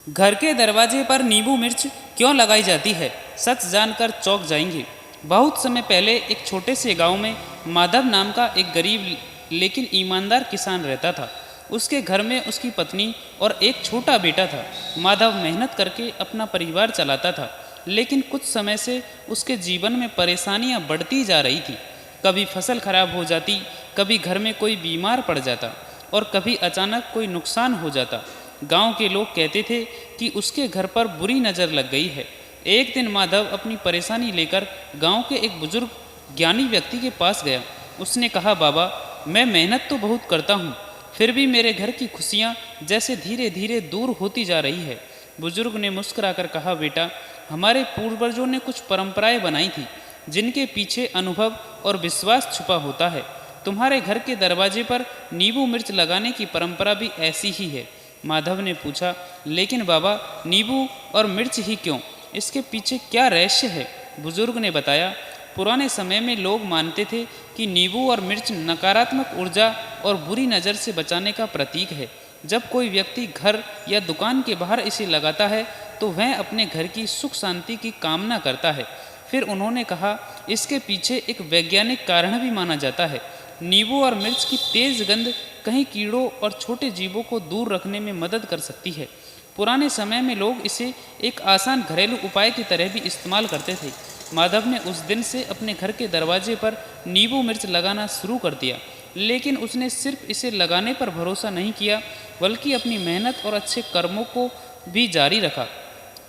घर के दरवाजे पर नींबू मिर्च क्यों लगाई जाती है, सच जानकर चौंक जाएंगे। बहुत समय पहले एक छोटे से गांव में माधव नाम का एक गरीब लेकिन ईमानदार किसान रहता था। उसके घर में उसकी पत्नी और एक छोटा बेटा था। माधव मेहनत करके अपना परिवार चलाता था, लेकिन कुछ समय से उसके जीवन में परेशानियां बढ़ती जा रही थी। कभी फसल खराब हो जाती, कभी घर में कोई बीमार पड़ जाता और कभी अचानक कोई नुकसान हो जाता। गांव के लोग कहते थे कि उसके घर पर बुरी नज़र लग गई है। एक दिन माधव अपनी परेशानी लेकर गांव के एक बुजुर्ग ज्ञानी व्यक्ति के पास गया। उसने कहा, बाबा, मैं मेहनत तो बहुत करता हूँ, फिर भी मेरे घर की खुशियाँ जैसे धीरे धीरे दूर होती जा रही है। बुजुर्ग ने मुस्कुराकर कहा, बेटा, हमारे पूर्वजों ने कुछ परंपराएं बनाई थी जिनके पीछे अनुभव और विश्वास छुपा होता है। तुम्हारे घर के दरवाजे पर नींबू मिर्च लगाने की परंपरा भी ऐसी ही है। माधव ने पूछा, लेकिन बाबा, नींबू और मिर्च ही क्यों? इसके पीछे क्या रहस्य है? बुजुर्ग ने बताया, पुराने समय में लोग मानते थे कि नींबू और मिर्च नकारात्मक ऊर्जा और बुरी नज़र से बचाने का प्रतीक है। जब कोई व्यक्ति घर या दुकान के बाहर इसे लगाता है तो वह अपने घर की सुख शांति की कामना करता है। फिर उन्होंने कहा, इसके पीछे एक वैज्ञानिक कारण भी माना जाता है। नींबू और मिर्च की तेज गंध कहीं कीड़ों और छोटे जीवों को दूर रखने में मदद कर सकती है। पुराने समय में लोग इसे एक आसान घरेलू उपाय की तरह भी इस्तेमाल करते थे। माधव ने उस दिन से अपने घर के दरवाजे पर नींबू मिर्च लगाना शुरू कर दिया, लेकिन उसने सिर्फ इसे लगाने पर भरोसा नहीं किया, बल्कि अपनी मेहनत और अच्छे कर्मों को भी जारी रखा।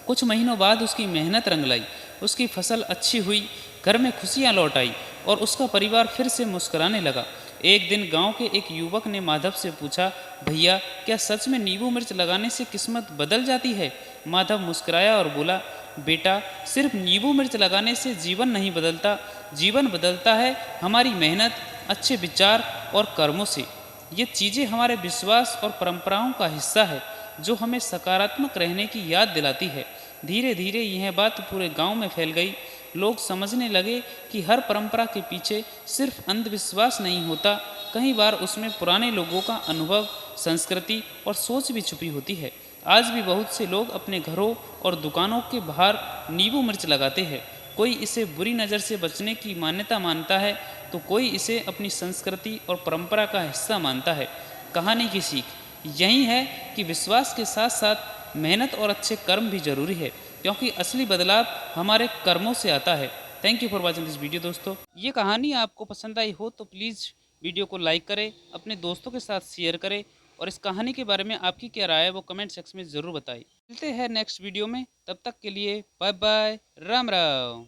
कुछ महीनों बाद उसकी मेहनत रंग लाई, उसकी फसल अच्छी हुई, घर में खुशियाँ लौट आई और उसका परिवार फिर से मुस्कुराने लगा। एक दिन गांव के एक युवक ने माधव से पूछा, भैया, क्या सच में नींबू मिर्च लगाने से किस्मत बदल जाती है? माधव मुस्कुराया और बोला, बेटा, सिर्फ नींबू मिर्च लगाने से जीवन नहीं बदलता, जीवन बदलता है हमारी मेहनत, अच्छे विचार और कर्मों से। ये चीज़ें हमारे विश्वास और परंपराओं का हिस्सा है जो हमें सकारात्मक रहने की याद दिलाती है। धीरे धीरे यह बात पूरे गांव में फैल गई। लोग समझने लगे कि हर परंपरा के पीछे सिर्फ अंधविश्वास नहीं होता, कई बार उसमें पुराने लोगों का अनुभव, संस्कृति और सोच भी छुपी होती है। आज भी बहुत से लोग अपने घरों और दुकानों के बाहर नींबू मिर्च लगाते हैं। कोई इसे बुरी नज़र से बचने की मान्यता मानता है, तो कोई इसे अपनी संस्कृति और परंपरा का हिस्सा मानता है। कहानी की सीख यही है कि विश्वास के साथ साथ मेहनत और अच्छे कर्म भी जरूरी है, क्योंकि असली बदलाव हमारे कर्मों से आता है। Thank you for watching this video दोस्तों। ये कहानी आपको पसंद आई हो तो प्लीज़ वीडियो को लाइक करें, अपने दोस्तों के साथ शेयर करें और इस कहानी के बारे में आपकी क्या राय है वो कमेंट सेक्शन में ज़रूर बताएं। मिलते हैं नेक्स्ट वीडियो में, तब तक के लिए बाय बाय, राम राम।